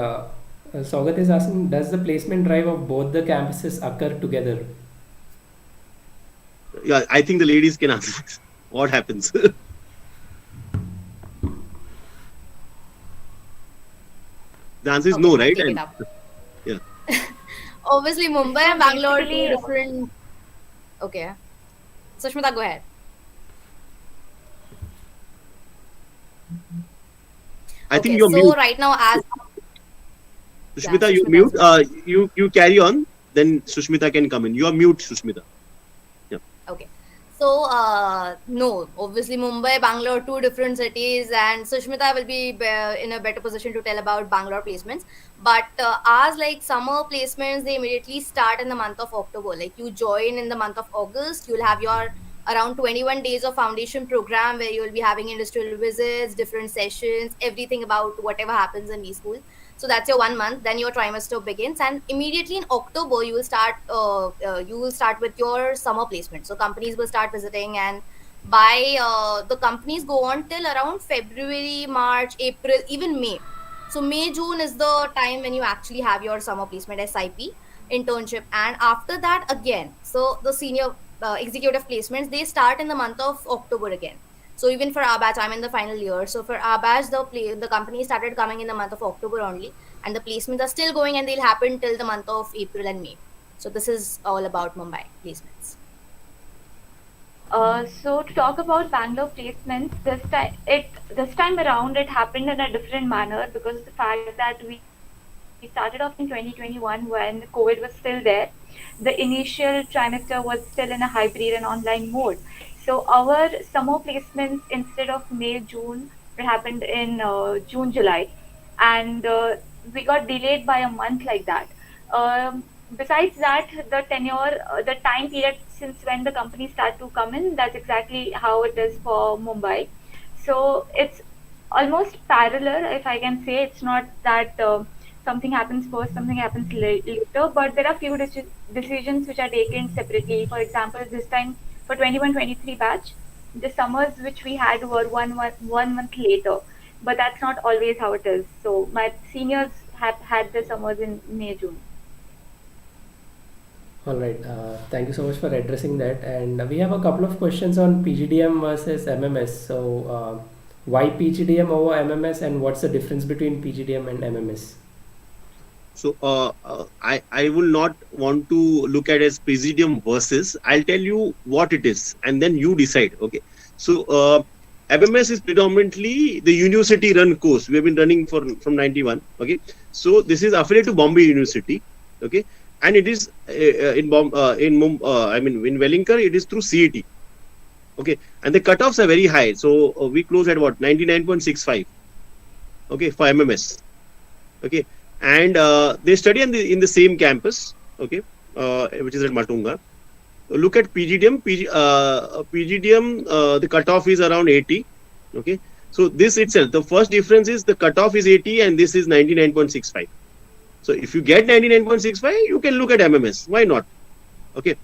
Saugat is asking, does the placement drive of both the campuses occur together? Yeah, I think the ladies can answer this. What happens? The answer is Okay, no, right? take it And up. yeah. Obviously, Mumbai and Bangalore, two Basically, different. Okay. Sushmita, go ahead. I think Okay, you're so mute. right now, as Sushmita, you Sushmita's mute. You carry on. Then Sushmita can come in. You are mute, Sushmita. Yeah. okay. So, no, obviously Mumbai, Bangalore, two different cities, and Sushmita will be in a better position to tell about Bangalore placements. But ours, like summer placements, they immediately start in the month of October. Like you join in the month of August, you'll have your around 21 days of foundation program where you'll be having industrial visits, different sessions, everything about whatever happens in school. So that's your 1 month. Then your trimester begins, and immediately in October you will start with your summer placement. So companies will start visiting, and by the companies go on till around February, March, April, even May. So May, June is the time when you actually have your summer placement, SIP internship, and after that again. So the senior executive placements, they start in the month of October again. So even for our batch, I'm in the final year. So for our batch, the company started coming in the month of October only, and the placements are still going, and they'll happen till the month of April and May. So this is all about Mumbai placements. So to talk about Bangalore placements, this time around it happened in a different manner because of the fact that we started off in 2021 when COVID was still there. The initial trimester was still in a hybrid and online mode. So our summer placements instead of May June, it happened in June July, and we got delayed by a month like that. Besides that, the tenure, the time period since when the companies start to come in, that's exactly how it is for Mumbai. So it's almost parallel, if I can say. It's not that something happens first, something happens later, but there are few decisions which are taken separately. For example, this time for 21-23 batch, the summers which we had were 1 month later, but that's not always how it is. So my seniors have had the summers in May, June. All right. Thank you so much for addressing that. And we have a couple of questions on PGDM versus MMS. So, why PGDM over MMS, and what's the difference between PGDM and MMS? So I will not want to look at as PGDM versus. I'll tell you what it is, and then you decide. Okay. So MMS is predominantly the university-run course. We have been running from 91. Okay. So this is affiliated to Bombay University. Okay. And it is in Welingkar, it is through CET. Okay. And the cutoffs are very high. So we close at what, 99.65. Okay, for MMS. Okay. And they study in the same campus. Okay. Which is at Matunga. Look at PGDM. PGDM, the cutoff is around 80. Okay. So this itself, the first difference is the cutoff is 80 and this is 99.65. So if you get 99.65, you can look at MMS. Why not? Okay.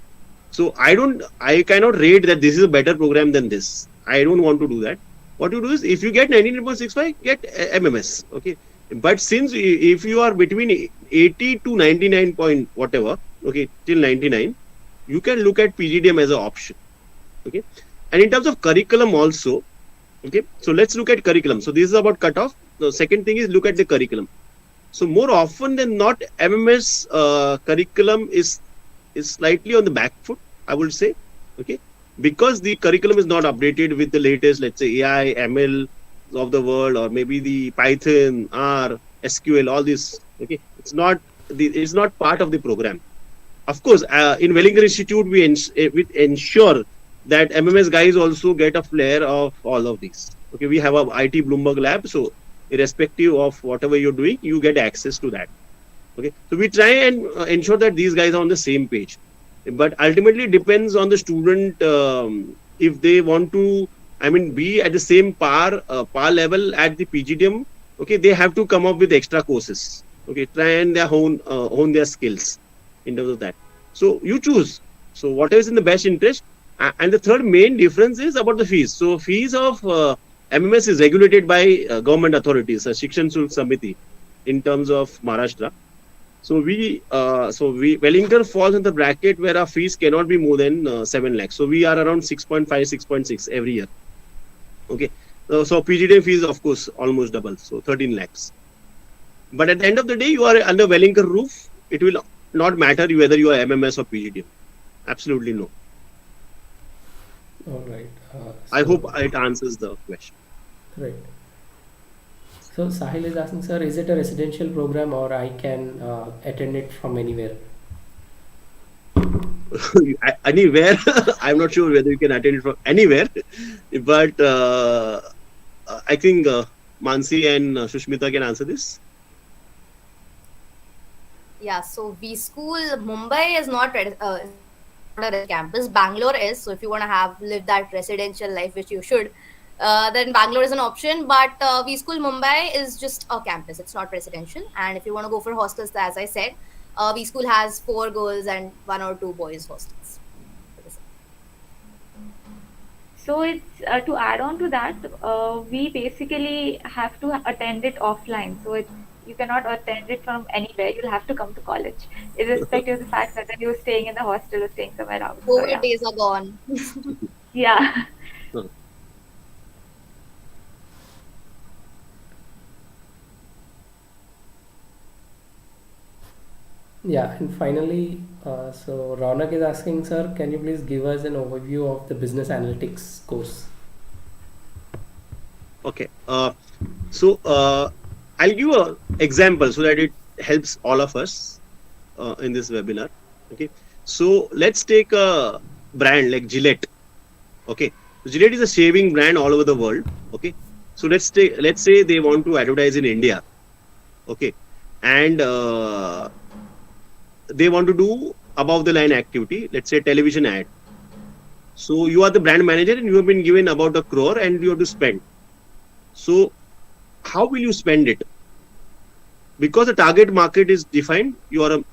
So I cannot rate that this is a better program than this. I don't want to do that. What you do is, if you get 99.65, get MMS. Okay. But since if you are between 80 to 99 point whatever, okay, till 99, you can look at PGDM as an option. Okay. And in terms of curriculum also, okay. So let's look at curriculum. So this is about cutoff. The second thing is look at the curriculum. So more often than not, MMS curriculum is slightly on the back foot, I would say, okay, because the curriculum is not updated with the latest, let's say, AI, ML of the world, or maybe the Python, R, SQL, all this. Okay, it's not part of the program. Of course, in Welingkar Institute, we ensure that MMS guys also get a flair of all of these. Okay, we have a IT Bloomberg lab, so irrespective of whatever you're doing, you get access to that. Okay, so we try and ensure that these guys are on the same page. But ultimately, it depends on the student if they want to, be at the same par level at the PGDM. Okay, they have to come up with extra courses. Okay, try and hone their skills in terms of that. So you choose. So whatever is in the best interest. And the third main difference is about the fees. So fees of MMS is regulated by government authorities, Shikshan Shulk Samiti, in terms of Maharashtra. So Welingkar falls in the bracket where our fees cannot be more than 7 lakhs. So we are around 6.5, 6.6 every year. Okay. So PGDM fees, of course, almost double. So 13 lakhs. But at the end of the day, you are under Welingkar roof. It will not matter whether you are MMS or PGDM. Absolutely no. All right. I hope it answers the question. Right. So Sahil is asking, sir, is it a residential program or I can attend it from anywhere? Anywhere. I'm not sure whether you can attend it from anywhere, but I think Manasi and Sushmita can answer this. Yeah, so WeSchool Mumbai is not a campus. Bangalore is. So if you want to live that residential life, which you should, then Bangalore is an option. But WeSchool Mumbai is just a campus. It's not residential. And if you want to go for hostels, as I said, WeSchool has 4 girls and 1 or 2 boys hostels. So it's to add on to that, we basically have to attend it offline. So it's you cannot attend it from anywhere. You'll have to come to college, irrespective of the fact that you're staying in the hostel or staying somewhere else. So, COVID yeah. days are gone. Yeah. Yeah, and finally, so Ronak is asking, sir, can you please give us an overview of the business analytics course? Okay. So I'll give an example so that it helps all of us in this webinar. Okay. So let's take a brand like Gillette. Okay. So Gillette is a shaving brand all over the world. Okay. So let's say they want to advertise in India. Okay. And they want to do above the line activity, let's say television ad. So you are the brand manager and you have been given about 1 crore and you have to spend. So how will you spend it? Because the target market is defined, you are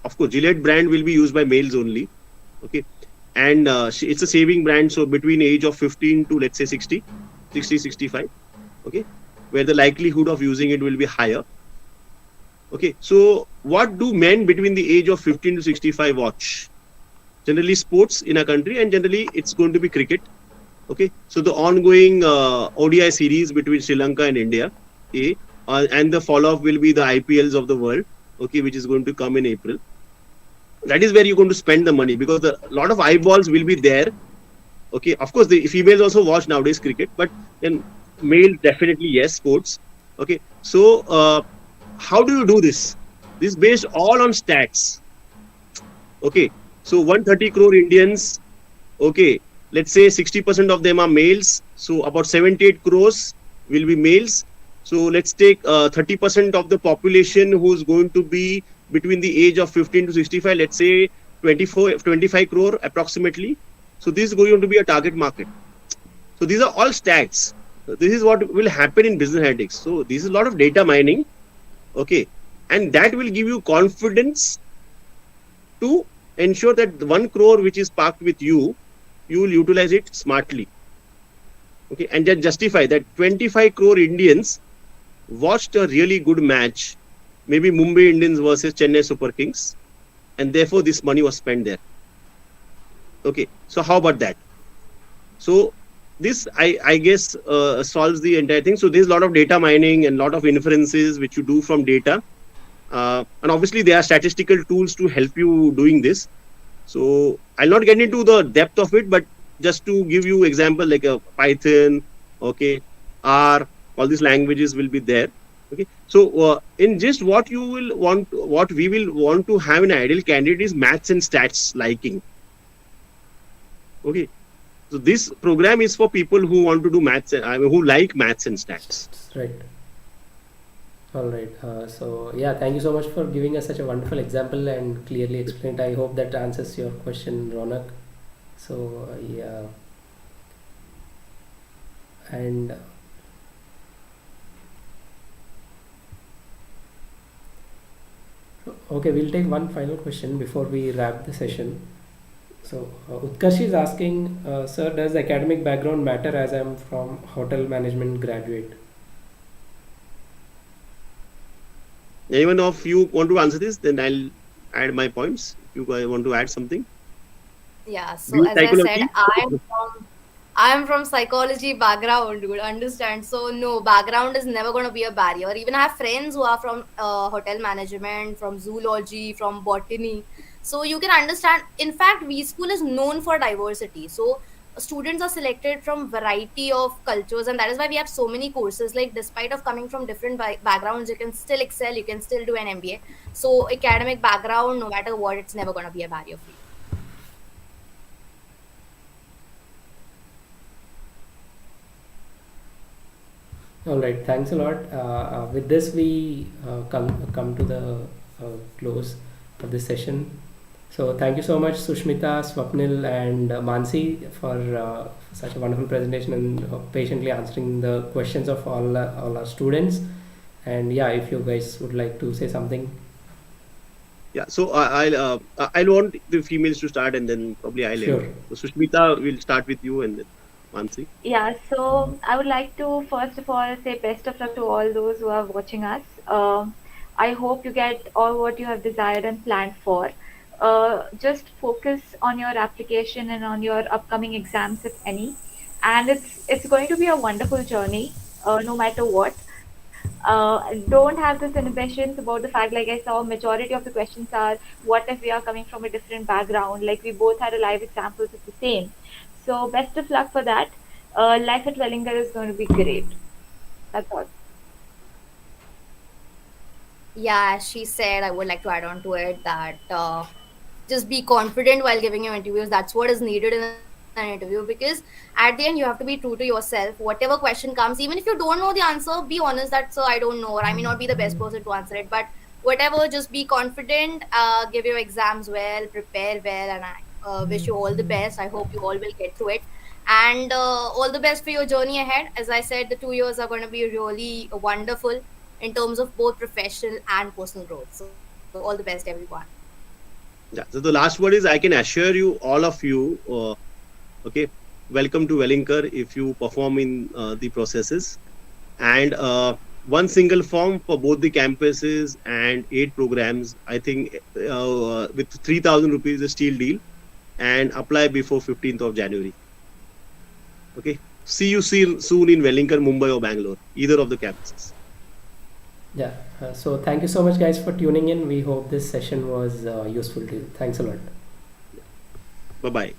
of course Gillette brand will be used by males only. Okay. And it's a saving brand, so between age of 15 to let's say 60, 65. Okay. Where the likelihood of using it will be higher. Okay, so what do men between the age of 15 to 65 watch? Generally sports in a country, and generally it's going to be cricket. Okay, so the ongoing ODI series between Sri Lanka and India, and the follow-up will be the IPLs of the world, okay, which is going to come in April. That is where you're going to spend the money, because a lot of eyeballs will be there. Okay, of course the females also watch nowadays cricket, but then males definitely yes, sports. Okay, so how do you do this? This is based all on stats. Okay, so 130 crore Indians. Okay, let's say 60% of them are males. So about 78 crores will be males. So let's take 30% of the population who's going to be between the age of 15 to 65. Let's say 25 crore approximately. So this is going to be a target market. So these are all stats. This is what will happen in business analytics. So this is a lot of data mining. Okay, and that will give you confidence to ensure that the 1 crore which is parked with you, you will utilize it smartly. Okay, and then justify that 25 crore Indians watched a really good match, maybe Mumbai Indians versus Chennai Super Kings, and therefore this money was spent there. Okay, so how about that? So this I guess solves the entire thing. So there's a lot of data mining and a lot of inferences which you do from data, and obviously there are statistical tools to help you doing this. So I'll not get into the depth of it, but just to give you example like a Python, okay, R, all these languages will be there. Okay, so in just what we will want to have an ideal candidate is maths and stats liking. Okay. So this program is for people who want to do maths, who like maths and stats. Right. All right. So yeah, thank you so much for giving us such a wonderful example and clearly explained. I hope that answers your question, Ronak. So yeah, and okay, we'll take one final question before we wrap the session. So Utkarsh is asking, sir, does academic background matter as I'm from hotel management graduate? Anyone of you want to answer this? Then I'll add my points. If you guys want to add something. Yeah. So as I said, I'm from psychology background, you would understand. So no, background is never going to be a barrier. Even I have friends who are from hotel management, from zoology, from botany. So you can understand. In fact, WeSchool is known for diversity. So students are selected from variety of cultures, and that is why we have so many courses. Like despite of coming from different backgrounds, you can still excel. You can still do an MBA. So academic background, no matter what, it's never going to be a barrier for you. All right, thanks a lot. With this, we come to the close of this session. So thank you so much, Sushmita, Swapnil, and Mansi for such a wonderful presentation and patiently answering the questions of all our students. And yeah, if you guys would like to say something. Yeah, so I'll want the females to start, and then probably I'll Sure. end. So Sushmita, we'll start with you, and then Mansi. Yeah, so I would like to first of all say best of luck to all those who are watching us. I hope you get all what you have desired and planned for. Just focus on your application and on your upcoming exams, if any. And it's going to be a wonderful journey, no matter what. Don't have this inhibitions about the fact, like I saw, majority of the questions are, what if we are coming from a different background? Like we both had a live examples of the same. So best of luck for that. Life at Wellinger is going to be great. That's all. Yeah, as she said, I would like to add on to it that just be confident while giving your interviews. That's what is needed in an interview, because at the end you have to be true to yourself. Whatever question comes, even if you don't know the answer, be honest that, sir, I don't know, or I may not be the best person to answer it, but whatever, just be confident, give your exams well, prepare well, and I wish you all the best. I hope you all will get through it. And all the best for your journey ahead. As I said, the 2 years are going to be really wonderful in terms of both professional and personal growth. So all the best, everyone. Yeah. So the last word is, I can assure you, all of you, okay, welcome to Welingkar if you perform in the processes, and one single form for both the campuses and 8 programs. I think with 3,000 rupees a steel deal, and apply before 15th of January. Okay. See you soon in Welingkar, Mumbai or Bangalore, either of the campuses. Yeah. So thank you so much, guys, for tuning in. We hope this session was useful to you. Thanks a lot. Bye bye.